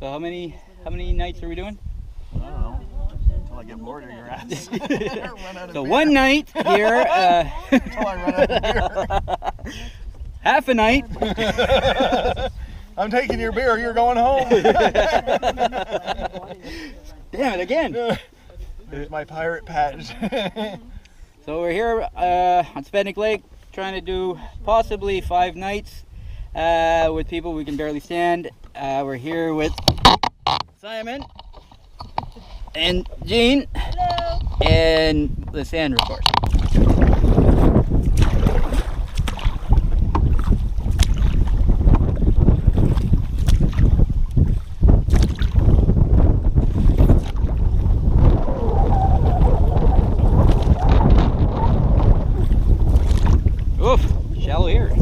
So how many nights are we doing? I don't know. Until I get bored of your ass. So one night here. Until I run out of beer. Half a night. I'm taking your beer. You're going home. Damn it again. There's my pirate patch. So we're here on Spednick Lake trying to do possibly 5 nights with people we can barely stand. We're here with Simon and Jean. Hello. And Lysandra, of course. Oof, shallow here.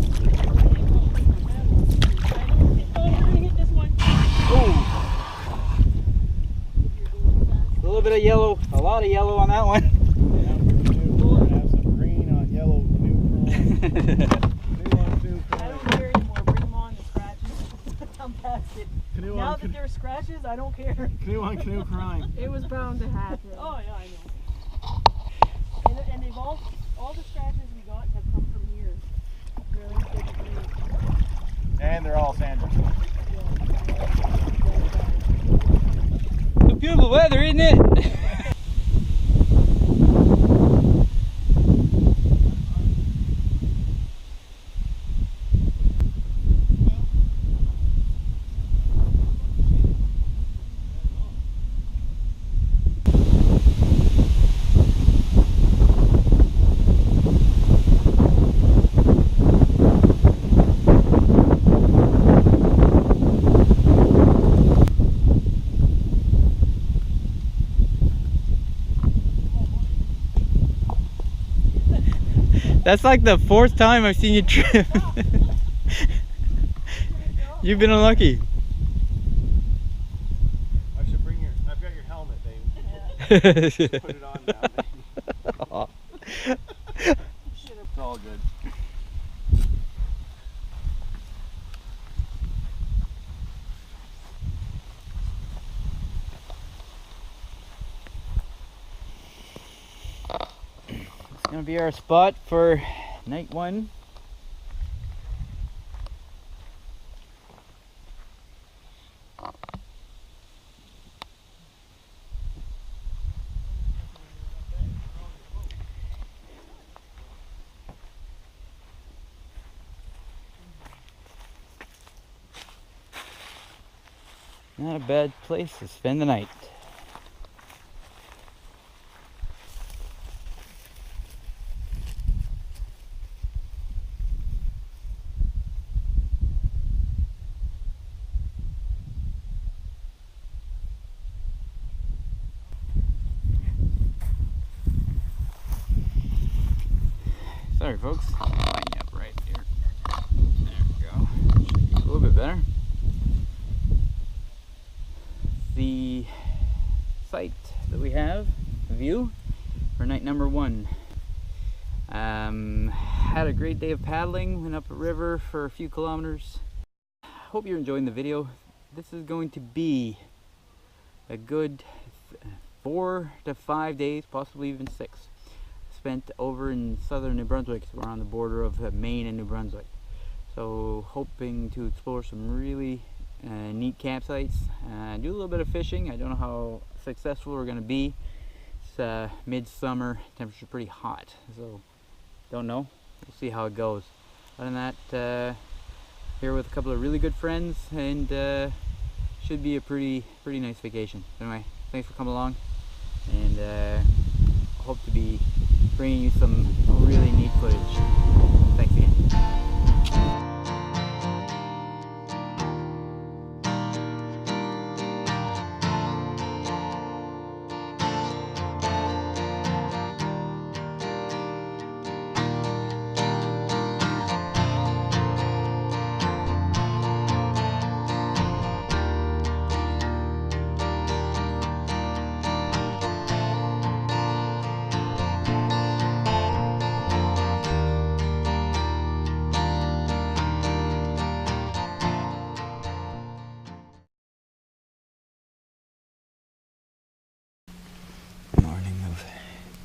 A little bit of yellow, a lot of yellow on that one. We're gonna have some green on yellow canoe I don't care anymore. Bring them on, the scratches. I'm past it. Now that there's scratches, I don't care. Canoe on canoe crying. It was bound to happen. Oh yeah, I know. And they've all the scratches we got have come from here. And they're all sanders. It's beautiful weather, isn't it? That's like the 4th time I've seen you trip. You've been unlucky. I should bring I've got your helmet, babe. Just put it on now, babe. It's all good. It's gonna be our spot for night 1. Not a bad place to spend the night. Sorry folks, I'll line you up right here. There we go. Should be a little bit better. The site that we have, view, for night number 1. Had a great day of paddling, went up a river for a few kilometers. Hope you're enjoying the video. This is going to be a good 4 to 5 days, possibly even 6. Spent over in southern New Brunswick. So we're on the border of Maine and New Brunswick. So hoping to explore some really neat campsites, do a little bit of fishing. I don't know how successful we're going to be. It's midsummer, temperature pretty hot, so don't know. We'll see how it goes. Other than that, here with a couple of really good friends, and should be a pretty nice vacation. Anyway, thanks for coming along, and hope to be bringing you some really neat footage. Thanks again.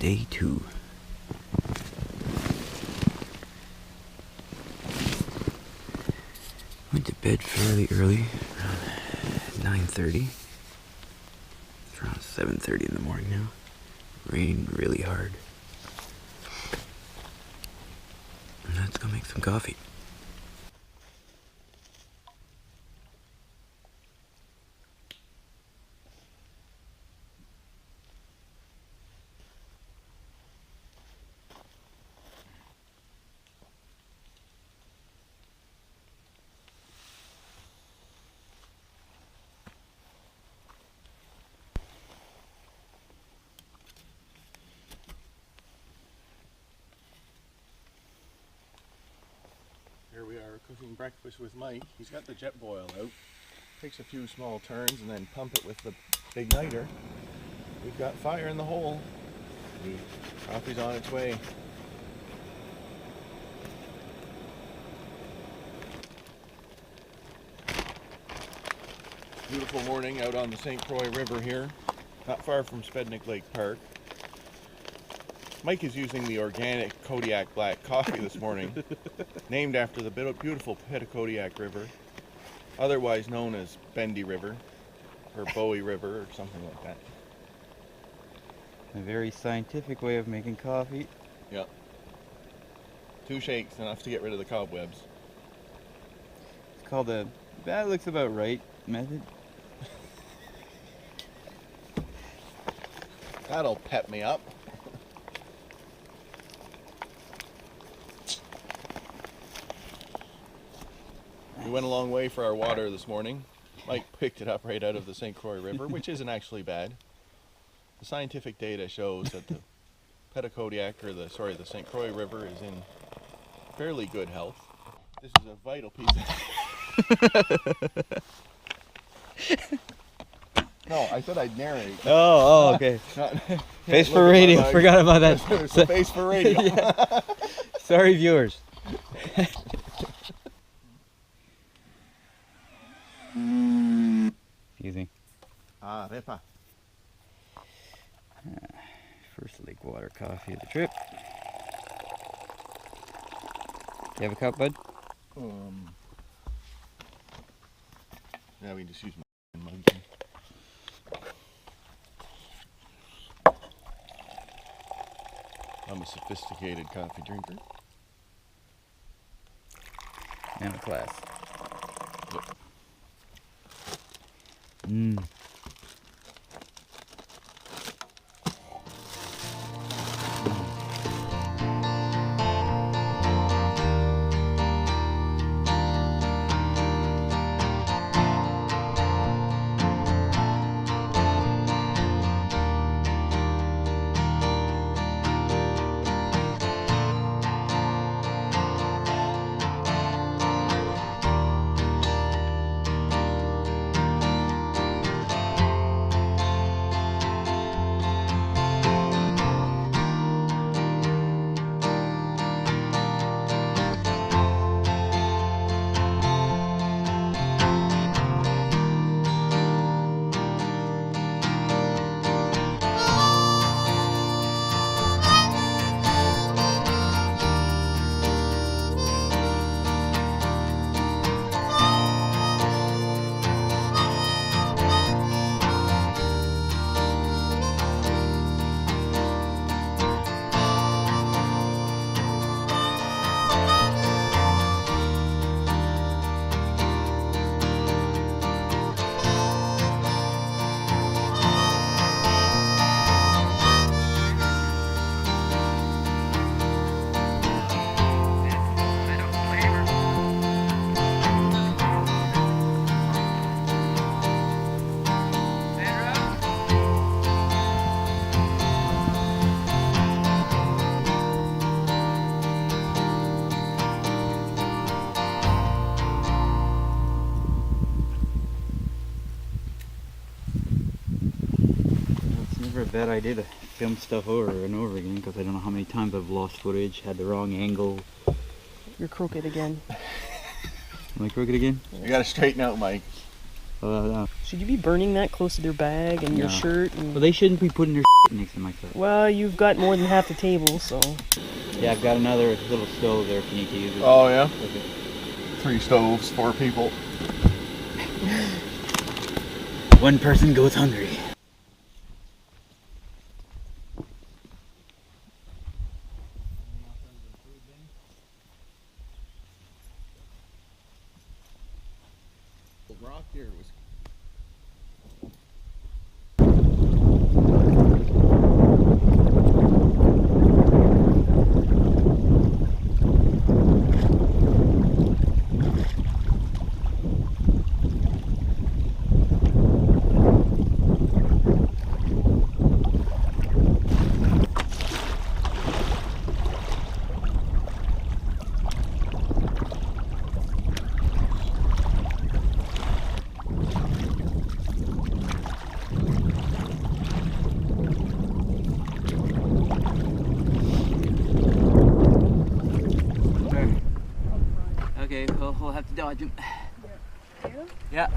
Day 2. Went to bed fairly early, around 9:30. It's around 7:30 in the morning now. Raining really hard. And let's go make some coffee. Here we are cooking breakfast with Mike. He's got the Jetboil out. Takes a few small turns and then pump it with the big niter. We've got fire in the hole. The coffee's on its way. Beautiful morning out on the St. Croix River here, not far from Spednick Lake Park. Mike is using the organic Kodiak black coffee this morning, named after the beautiful Petitcodiac River, otherwise known as Bendy River, or Bowie River, or something like that. A very scientific way of making coffee. Yep. 2 shakes, enough to get rid of the cobwebs. It's called a, that looks about right method. That'll pep me up. We went a long way for our water this morning. Mike picked it up right out of the St. Croix River, which isn't actually bad. The scientific data shows that the Petitcodiac, or the St. Croix River is in fairly good health. This is a vital piece of... No, I said I'd narrate. Oh, okay. Face for radio. Forgot about that. There's a face for radio. Yeah. Sorry, viewers. Excuse me. Repa. First lake water coffee of the trip. You have a cup, bud? Yeah, we can just use my mug. I'm a sophisticated coffee drinker. And a class. Yep. Mmm. Never a bad idea to film stuff over and over again, because I don't know how many times I've lost footage, had the wrong angle. You're crooked again. Am I crooked again? You gotta straighten out, Mike. Should you be burning that close to their bag and your shirt? And... Well, they shouldn't be putting their next to my stuff. Well, you've got more than half the table, so... Yeah, I've got another little stove there if you need to use it. Oh, yeah? 3 stoves, 4 people. One person goes hungry. Rock here was Okay, we'll have to dodge him. Yeah.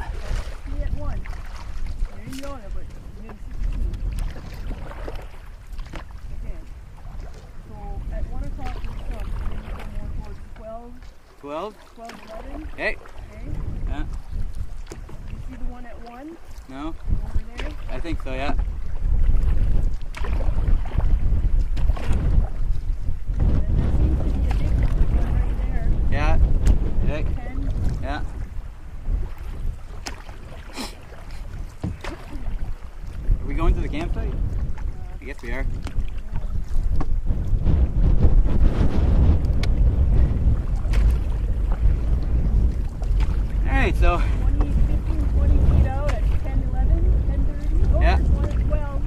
Me at 1. You're in Yona, but you're in 16. Okay. So at 1 o'clock you come, and then you go more towards 12. 12? 12, 11. Hey. Okay. Yeah. You see the one at 1? No? Over there? I think so, yeah. And there seems to be a big one right there. Yeah. Hey. 10. Yeah. Are we going to the campsite? I guess we are. Alright, so 20, 15, 20 feet out at 10, 11, 10, 30. Oh, yeah. There's one at 12.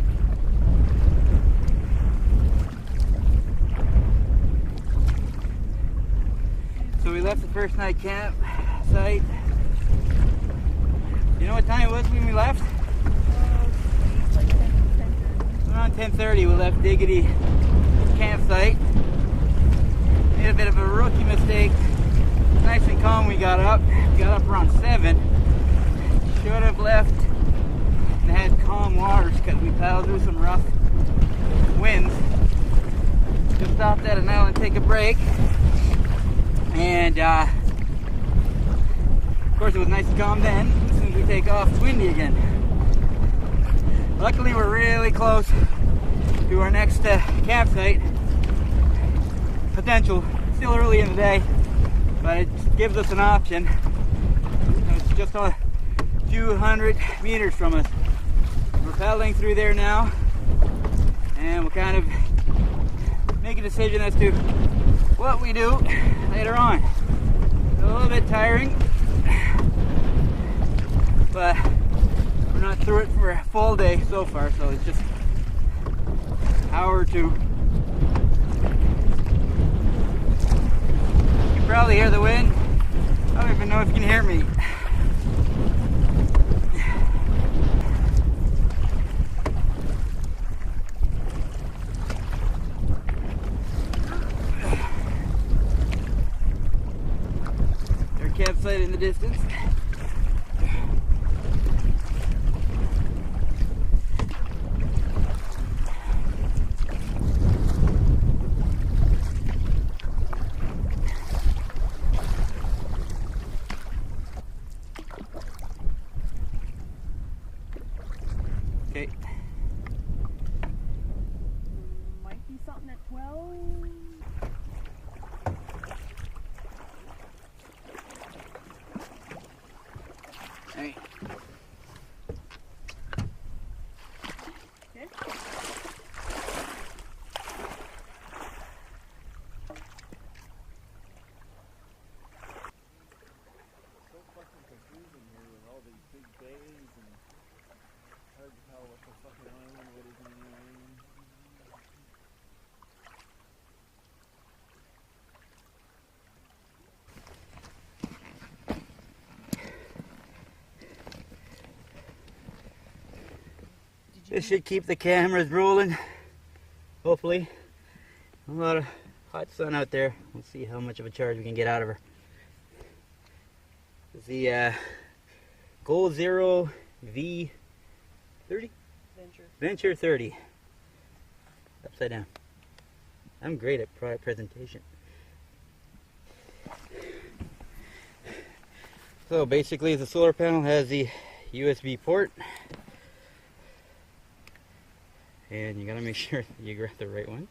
So we left the first night camp site. You know what time it was when we left? Like 10, Around 10:30 we left Diggity campsite. Made a bit of a rookie mistake. Nice and calm we got up. We got up around 7. Should have left and had calm waters because we paddled through some rough winds. Just stopped at an island, take a break. And of course it was nice and calm then. As soon as we take off, it's windy again. Luckily we're really close to our next campsite. Potential. Still early in the day, but it gives us an option. It's just a few hundred meters from us. We're paddling through there now, and we'll kind of make a decision as to what we do later on. It's a little bit tiring, but we're not through it for a full day so far, so it's just an hour or two. You can probably hear the wind. I don't even know if you can hear me. Their campsite in the distance. Okay. Might be something at 12. Hey. Okay. so fucking confusing here with all these big bays and hard to tell what the fucking island, what isn't an island. This should keep the cameras rolling, hopefully. A lot of hot sun out there. We'll see how much of a charge we can get out of her. The Goal Zero V30? Venture 30. Upside down. I'm great at product presentation. So basically the solar panel has the USB port. And you gotta make sure that you grab the right one.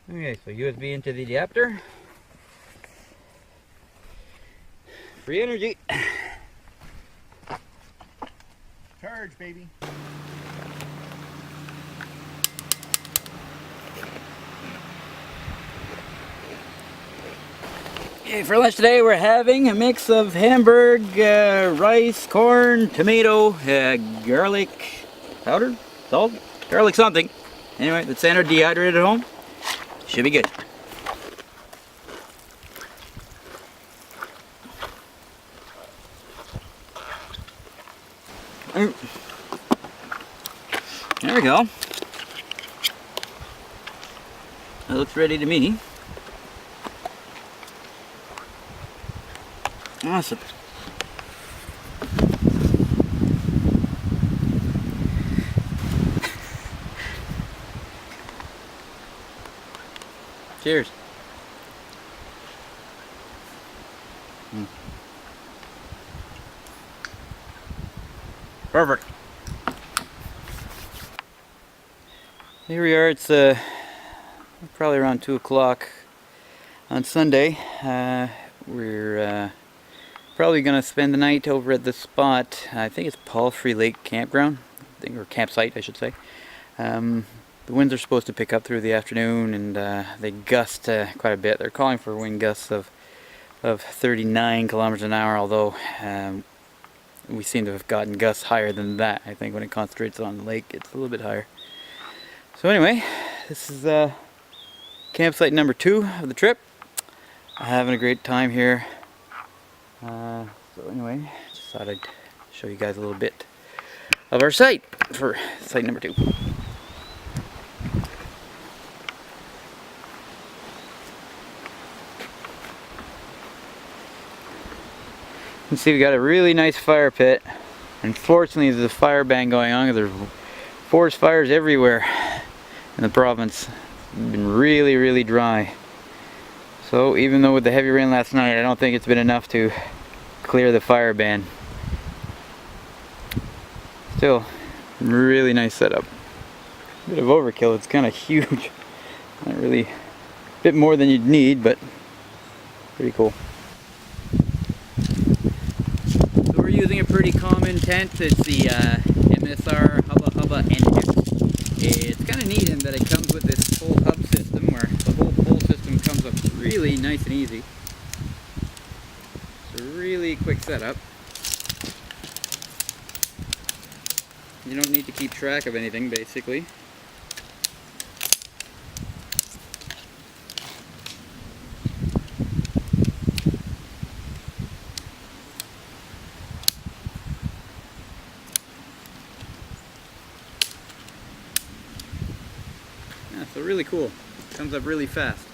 Okay, so USB into the adapter. Free energy. Charge, baby. Okay, for lunch today we're having a mix of hamburg, rice, corn, tomato, garlic powder, salt, garlic something. Anyway, that's standard dehydrated at home. Should be good. There we go. That looks ready to me. Awesome. Cheers. Perfect. Here we are. It's probably around 2 o'clock on Sunday. We're probably going to spend the night over at the spot. I think it's Palfrey Lake Campground, or campsite, I should say. The winds are supposed to pick up through the afternoon, and they gust quite a bit. They're calling for wind gusts of 39 kilometers an hour, although we seem to have gotten gusts higher than that. I think when it concentrates on the lake, it's a little bit higher. So anyway, this is campsite number 2 of the trip. Having a great time here. So anyway, just thought I'd show you guys a little bit of our site for site number 2. You can see we got a really nice fire pit. Unfortunately, there's a fire ban going on because there's forest fires everywhere in the province. It's been really, really dry. So even though with the heavy rain last night, I don't think it's been enough to clear the fire ban. Still, really nice setup. Bit of overkill, it's kind of huge. Not really, a bit more than you'd need, but pretty cool. So we're using a pretty common tent. It's the MSR Hubba Hubba NSX. It's kind of neat in that it comes with this full hub system where the whole pole system comes up really nice and easy. It's a really quick setup. You don't need to keep track of anything, basically. Yeah, so really cool. Comes up really fast.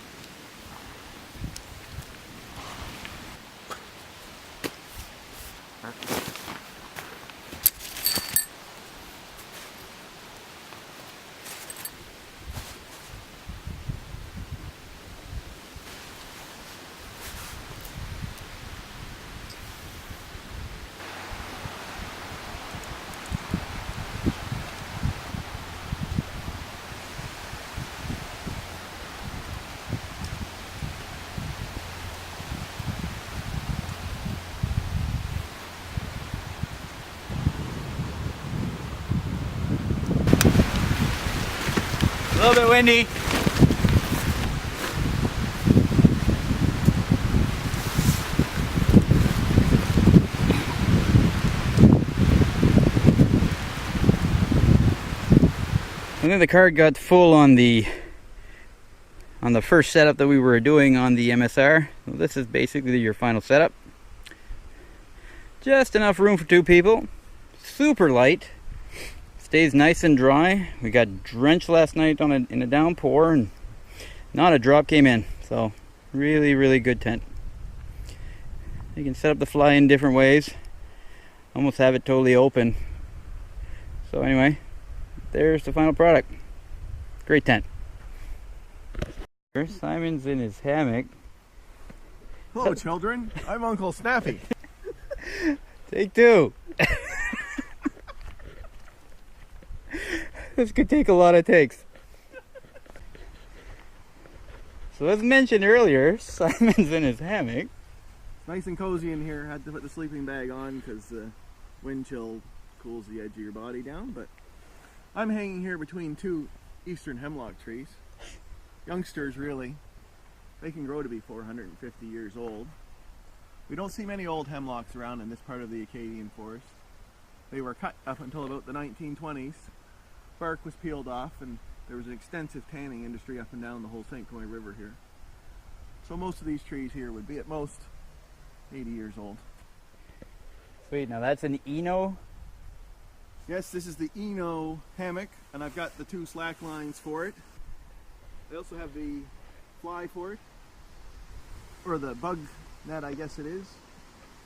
A little bit windy. And then the card got full on the first setup that we were doing on the MSR. So this is basically your final setup. Just enough room for 2 people. Super light. It's Stays nice and dry. We got drenched last night in a downpour, and not a drop came in. So really, really good tent. You can set up the fly in different ways. Almost have it totally open. So anyway, there's the final product. Great tent. Simon's in his hammock. Hello, children. I'm Uncle Snappy. Take two. This could take a lot of takes. So as mentioned earlier, Simon's in his hammock. It's nice and cozy in here. Had to put the sleeping bag on because the wind chill cools the edge of your body down. But I'm hanging here between two eastern hemlock trees. Youngsters, really. They can grow to be 450 years old. We don't see many old hemlocks around in this part of the Acadian forest. They were cut up until about the 1920s. Bark was peeled off, and there was an extensive tanning industry up and down the whole St. Croix River here. So most of these trees here would be at most 80 years old. Sweet, now that's an Eno. Yes, this is the Eno Hammock, and I've got the two slack lines for it. I also have the fly for it, or the bug net, I guess it is.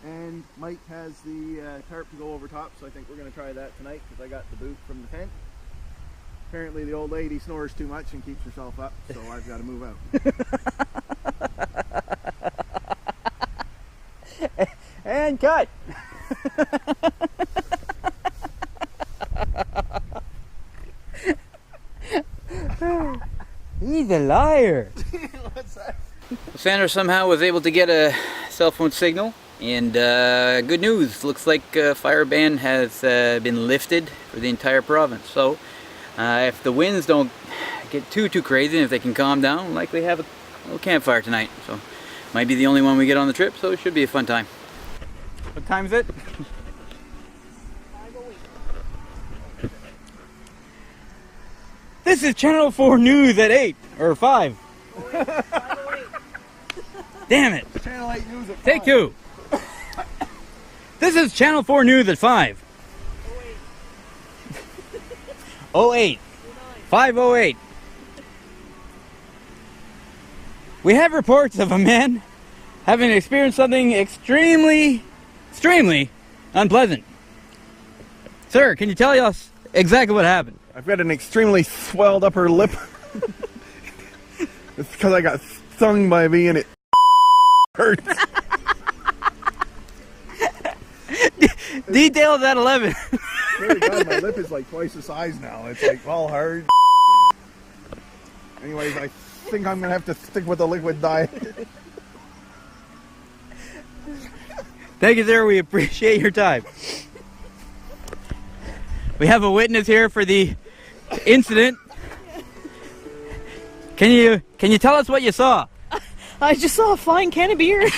And Mike has the tarp to go over top, so I think we're going to try that tonight because I got the boot from the tent. Apparently the old lady snores too much and keeps herself up, so I've got to move out. And cut! He's a liar! What's that? Sandra somehow was able to get a cell phone signal, and good news, looks like fire ban has been lifted for the entire province. So if the winds don't get too crazy, and if they can calm down, we'll likely have a little campfire tonight. So might be the only one we get on the trip, so it should be a fun time. What time is it? 5:08. This is Channel 4 News at 8 or 5. 5:08. Damn it! Channel 8 News at 5. Take two. This is Channel 4 News at 5. 08. 5:08. We have reports of a man having experienced something extremely unpleasant. Sir, can you tell us exactly what happened? I've got an extremely swelled upper lip. It's because I got stung by a bee and it hurts. Details at 11. Very God, my lip is like twice the size now. It's like all hard. Anyways, I think I'm going to have to stick with the liquid diet. Thank you, sir. We appreciate your time. We have a witness here for the incident. Can you tell us what you saw? I just saw a flying can of beer.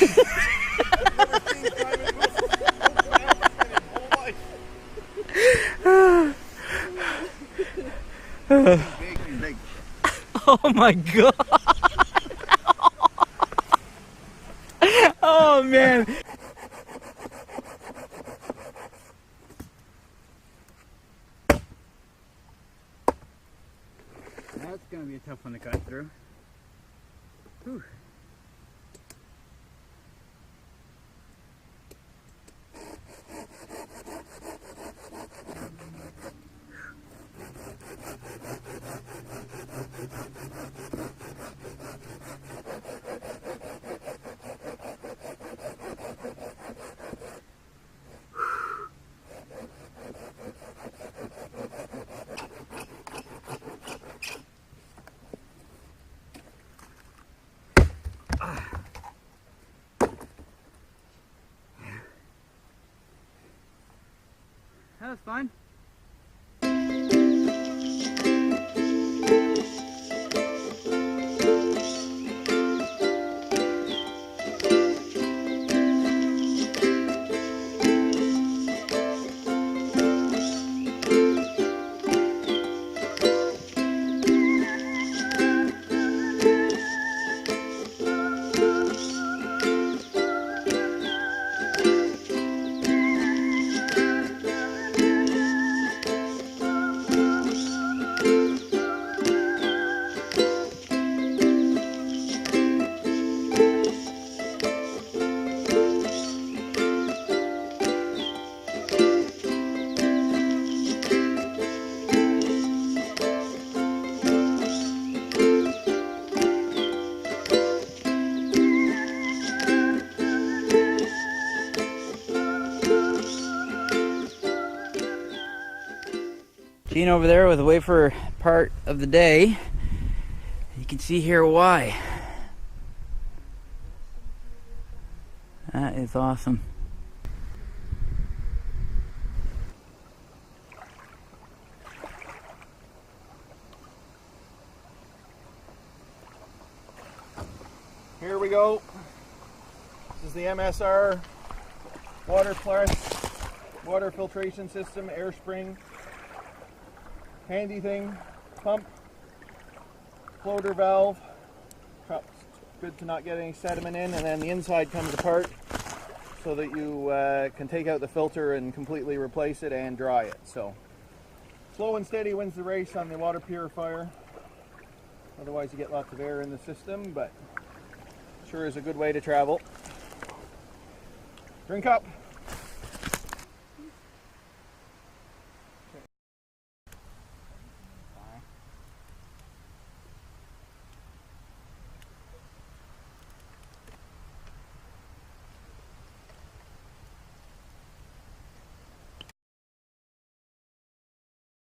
Big. Oh my god. Oh man. That's gonna be a tough one to cut through. Whew. That was fun. Dean over there was away for part of the day. You can see here why. That is awesome. Here we go. This is the MSR water filtration system, air spring. Handy thing, pump, floater valve. Good to not get any sediment in, and then the inside comes apart so that you can take out the filter and completely replace it and dry it. So slow and steady wins the race on the water purifier. Otherwise you get lots of air in the system, but sure is a good way to travel. Drink up.